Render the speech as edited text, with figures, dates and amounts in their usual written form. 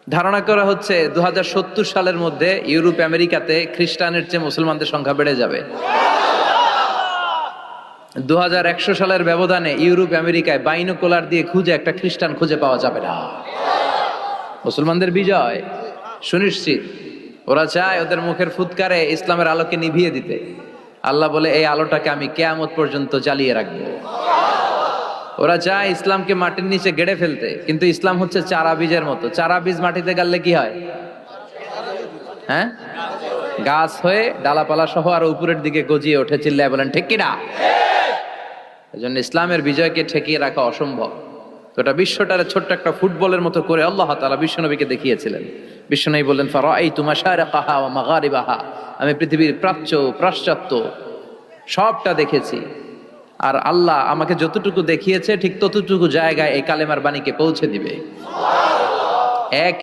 ধারণা করা হচ্ছে 2070 সালের মধ্যে ইউরোপ আমেরিকাতে খ্রিস্টানের চেয়ে মুসলমানদের সংখ্যা বেড়ে যাবে। 2100 সালের ব্যবধানে ইউরোপ আমেরিকায় বাইনোকুলার দিয়ে খুঁজে একটা খ্রিস্টান খুঁজে পাওয়া যাবে না। মুসলমানদের বিজয় সুনিশ্চিত। ওরা চায় ওদের মুখের ফুৎকারে ইসলামের আলোকে নিভিয়ে দিতে। আল্লাহ বলে, এই আলোটাকে আমি কিয়ামত পর্যন্ত জ্বালিয়ে রাখবো। ওরা চায় ইসলামকে মাটির নিচে গেড়ে ফেলতে, কিন্তু ইসলাম হচ্ছে চারা বীজের মতো। চারা বীজ মাটিতে গাড়লে কি হয়? হ্যাঁ, গাছ হয়ে ডালাপালা সহ আর উপরের দিকে গজিয়ে ওঠে। চিল্লায় বলেন ঠিক কিনা? এজন্য ইসলামের বিজয়কে ঠেকিয়ে রাখা অসম্ভব। গোটা বিশ্বটারে ছোট্ট একটা ফুটবলের মতো করে আল্লাহ তাআলা বিশ্বনবীকে দেখিয়েছিলেন। বিশ্বনবী বললেন, ফারাআইতু মাশারিকাহা ওয়া মাগারিবাহা, আমি পৃথিবীর প্রাচ্য পাশ্চাত্য সবটা দেখেছি। আর আল্লাহ আমাকে যতটুকু দেখিয়েছে ঠিক ততটুকু জায়গায় এই কালেমার বাণীকে পৌঁছে দিবে। এক